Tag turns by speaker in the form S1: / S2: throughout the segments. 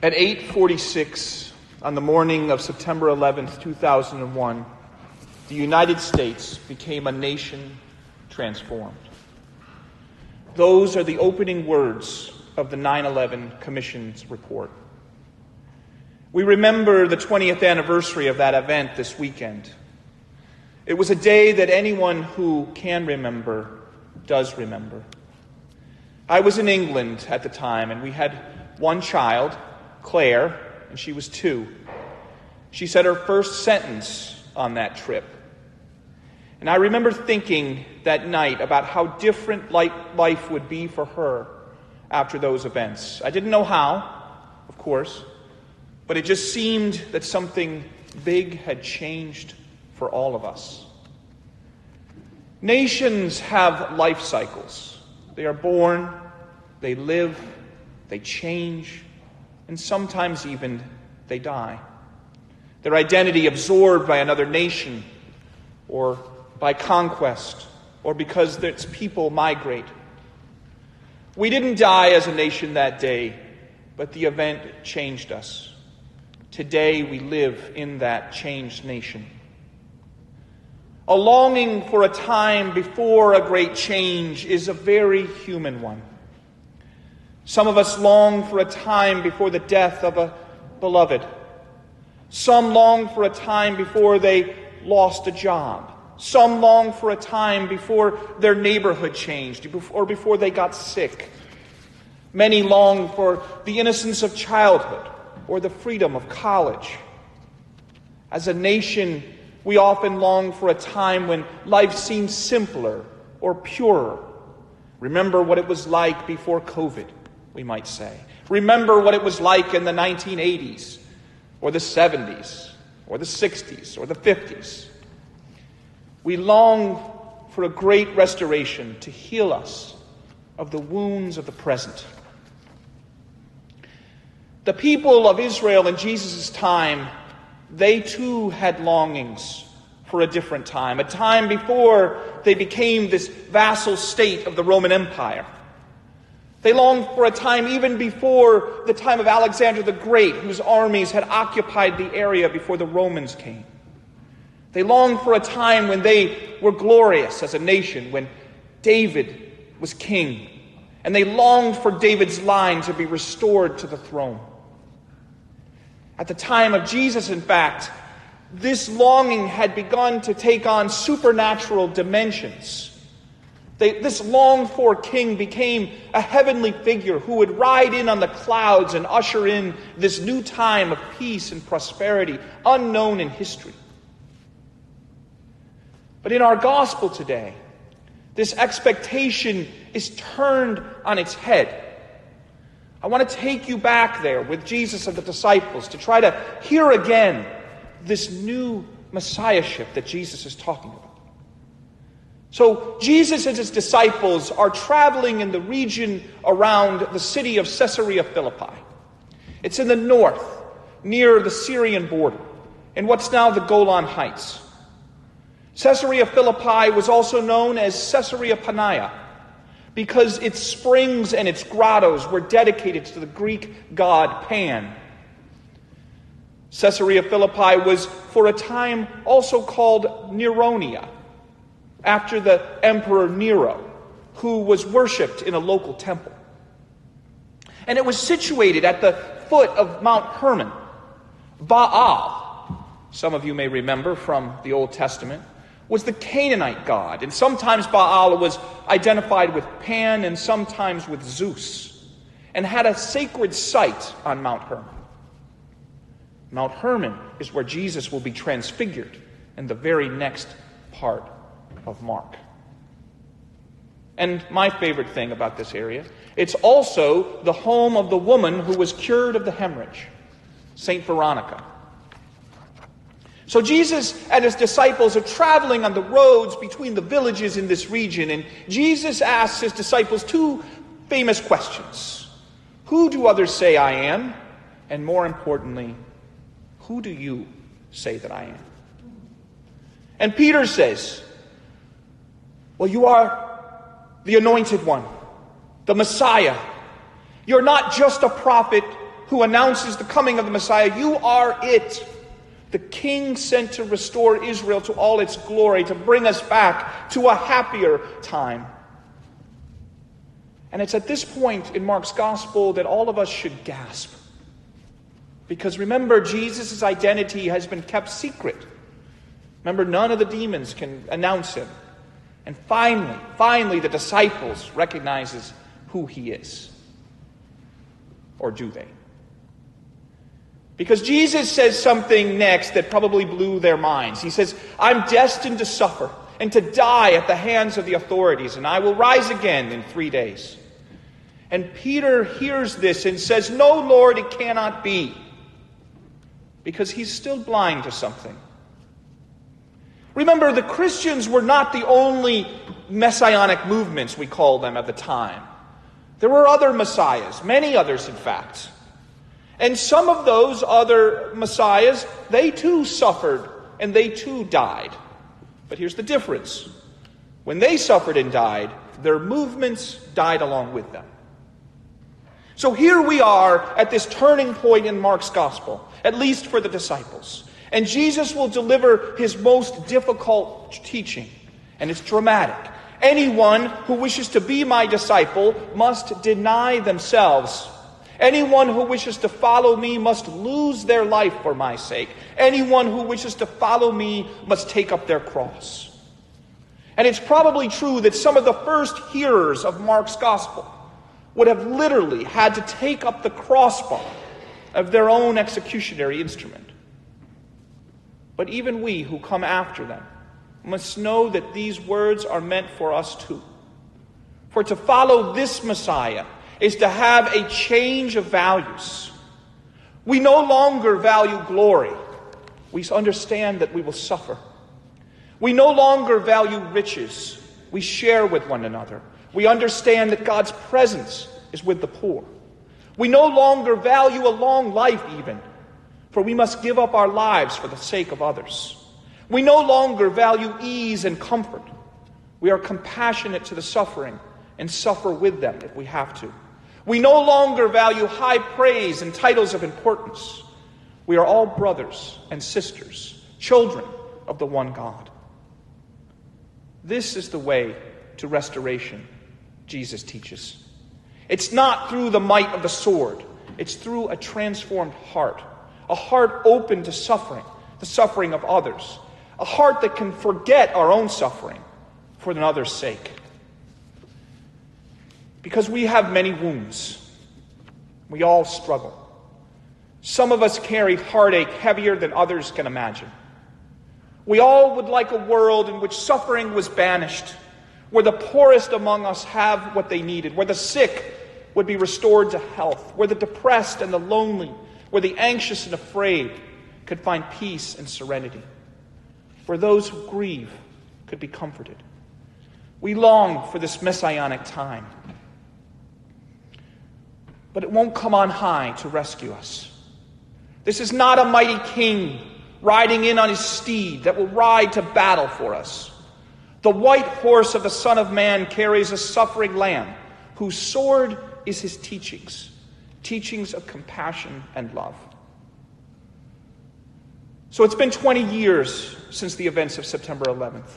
S1: At 8:46 on the morning of September 11th, 2001, the United States became a nation transformed. Those are the opening words of the 9/11 Commission's report. We remember the 20th anniversary of that event this weekend. It was a day that anyone who can remember does remember. I was in England at the time, and we had one child, Claire, and she was 2. She said her first sentence on that trip. And I remember thinking that night about how different life would be for her after those events. I didn't know how, of course, but it just seemed that something big had changed for all of us. Nations have life cycles. They are born, they live, they change, and sometimes even they die. Their identity absorbed by another nation, or by conquest, or because its people migrate. We didn't die as a nation that day, but the event changed us. Today we live in that changed nation. A longing for a time before a great change is a very human one. Some of us long for a time before the death of a beloved. Some long for a time before they lost a job. Some long for a time before their neighborhood changed or before they got sick. Many long for the innocence of childhood or the freedom of college. As a nation, we often long for a time when life seems simpler or purer. Remember what it was like before COVID, we might say. Remember what it was like in the 1980s, or the 70s, or the 60s, or the 50s. We long for a great restoration to heal us of the wounds of the present. The people of Israel in Jesus' time, they too had longings for a different time, a time before they became this vassal state of the Roman Empire. They longed for a time even before the time of Alexander the Great, whose armies had occupied the area before the Romans came. They longed for a time when they were glorious as a nation, when David was king. And they longed for David's line to be restored to the throne. At the time of Jesus, in fact, this longing had begun to take on supernatural dimensions. This longed-for king became a heavenly figure who would ride in on the clouds and usher in this new time of peace and prosperity, unknown in history. But in our gospel today, this expectation is turned on its head. I want to take you back there with Jesus and the disciples to try to hear again this new messiahship that Jesus is talking about. So Jesus and his disciples are traveling in the region around the city of Caesarea Philippi. It's in the north, near the Syrian border, in what's now the Golan Heights. Caesarea Philippi was also known as Caesarea Panaia, because its springs and its grottos were dedicated to the Greek god Pan. Caesarea Philippi was for a time also called Neronia, after the Emperor Nero, who was worshipped in a local temple. And it was situated at the foot of Mount Hermon. Baal, some of you may remember from the Old Testament, was the Canaanite god. And sometimes Baal was identified with Pan and sometimes with Zeus, and had a sacred site on Mount Hermon. Mount Hermon is where Jesus will be transfigured in the very next part of Mark. And my favorite thing about this area, it's also the home of the woman who was cured of the hemorrhage, Saint Veronica. So Jesus and his disciples are traveling on the roads between the villages in this region, and Jesus asks his disciples 2 famous questions. Who do others say I am? And more importantly, who do you say that I am? And Peter says, well, you are the anointed one, the Messiah. You're not just a prophet, who announces the coming of the Messiah. You are it. The King sent to restore Israel to all its glory, to bring us back to a happier time. And it's at this point in Mark's gospel that all of us should gasp. Because remember, Jesus' identity has been kept secret. Remember, none of the demons can announce him. And finally, the disciples recognizes who he is. Or do they? Because Jesus says something next that probably blew their minds. He says, I'm destined to suffer and to die at the hands of the authorities, and I will rise again in 3 days. And Peter hears this and says, no, Lord, it cannot be. Because he's still blind to something. Remember, the Christians were not the only messianic movements, we call them, at the time. There were other messiahs, many others, in fact. And some of those other messiahs, they too suffered and they too died. But here's the difference. When they suffered and died, their movements died along with them. So here we are at this turning point in Mark's gospel, at least for the disciples. And Jesus will deliver his most difficult teaching. And it's dramatic. Anyone who wishes to be my disciple must deny themselves. Anyone who wishes to follow me must lose their life for my sake. Anyone who wishes to follow me must take up their cross. And it's probably true that some of the first hearers of Mark's gospel would have literally had to take up the crossbar of their own executionary instrument. But even we who come after them must know that these words are meant for us too. For to follow this Messiah is to have a change of values. We no longer value glory. We understand that we will suffer. We no longer value riches. We share with one another. We understand that God's presence is with the poor. We no longer value a long life even, for we must give up our lives for the sake of others. We no longer value ease and comfort. We are compassionate to the suffering and suffer with them if we have to. We no longer value high praise and titles of importance. We are all brothers and sisters, children of the one God. This is the way to restoration, Jesus teaches. It's not through the might of the sword. It's through a transformed heart, a heart open to suffering, the suffering of others, a heart that can forget our own suffering for another's sake. Because we have many wounds. We all struggle. Some of us carry heartache heavier than others can imagine. We all would like a world in which suffering was banished, where the poorest among us have what they needed, where the sick would be restored to health, where the depressed and the lonely, where the anxious and afraid could find peace and serenity, where those who grieve could be comforted. We long for this messianic time. But it won't come on high to rescue us. This is not a mighty king riding in on his steed that will ride to battle for us. The white horse of the Son of Man carries a suffering lamb, whose sword is his teachings of compassion and love. So it's been 20 years since the events of September 11th.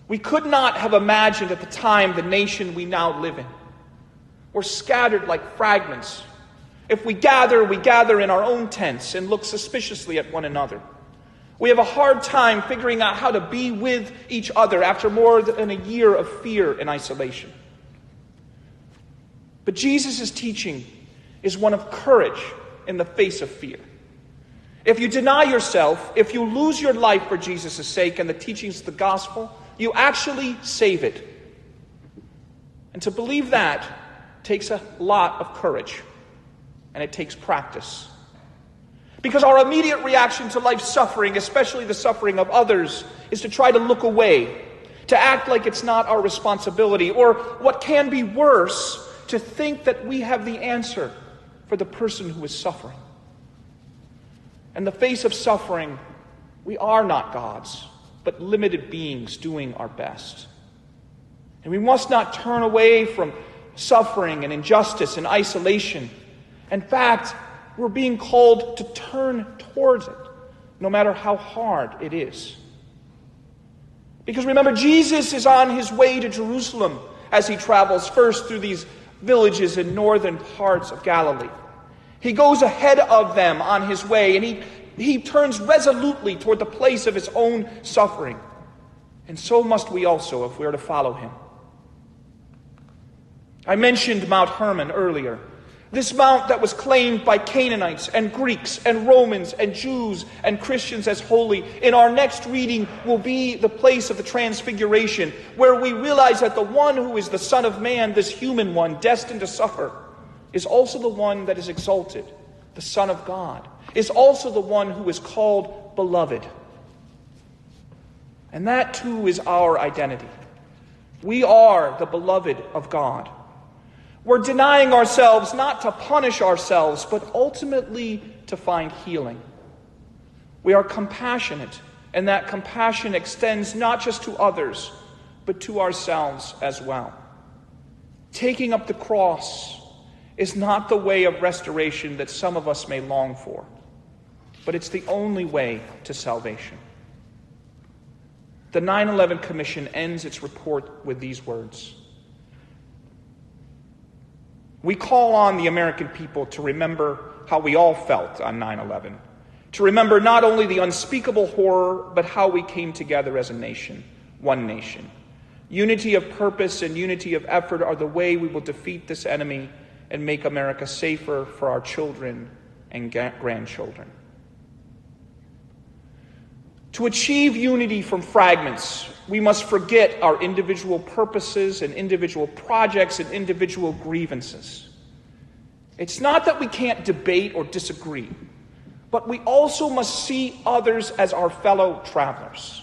S1: We could not have imagined at the time the nation we now live in. We're scattered like fragments. If we gather in our own tents and look suspiciously at one another. We have a hard time figuring out how to be with each other after more than a year of fear and isolation. But Jesus' teaching is one of courage in the face of fear. If you deny yourself, if you lose your life for Jesus' sake and the teachings of the gospel, you actually save it. And to believe that takes a lot of courage, and it takes practice. Because our immediate reaction to life's suffering, especially the suffering of others, is to try to look away, to act like it's not our responsibility, or what can be worse, to think that we have the answer for the person who is suffering. In the face of suffering, we are not gods, but limited beings doing our best. And we must not turn away from suffering and injustice and isolation. In fact, we're being called to turn towards it, no matter how hard it is. Because remember, Jesus is on his way to Jerusalem as he travels first through these villages in northern parts of Galilee. He goes ahead of them on his way, and he turns resolutely toward the place of his own suffering. And so must we also if we are to follow him. I mentioned Mount Hermon earlier. This mount that was claimed by Canaanites and Greeks and Romans and Jews and Christians as holy, in our next reading will be the place of the Transfiguration, where we realize that the one who is the Son of Man, this human one destined to suffer, is also the one that is exalted, the Son of God, is also the one who is called beloved. And that too is our identity. We are the beloved of God. We're denying ourselves not to punish ourselves, but ultimately to find healing. We are compassionate, and that compassion extends not just to others, but to ourselves as well. Taking up the cross is not the way of restoration that some of us may long for, but it's the only way to salvation. The 9/11 Commission ends its report with these words: we call on the American people to remember how we all felt on 9/11, to remember not only the unspeakable horror, but how we came together as a nation, one nation. Unity of purpose and unity of effort are the way we will defeat this enemy and make America safer for our children and grandchildren. To achieve unity from fragments, we must forget our individual purposes and individual projects and individual grievances. It's not that we can't debate or disagree, but we also must see others as our fellow travelers,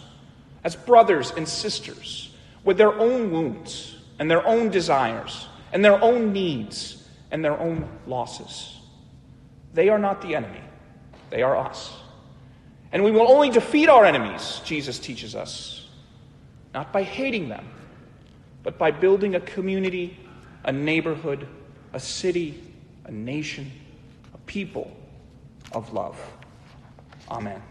S1: as brothers and sisters with their own wounds and their own desires and their own needs and their own losses. They are not the enemy. They are us. And we will only defeat our enemies, Jesus teaches us, not by hating them, but by building a community, a neighborhood, a city, a nation, a people of love. Amen.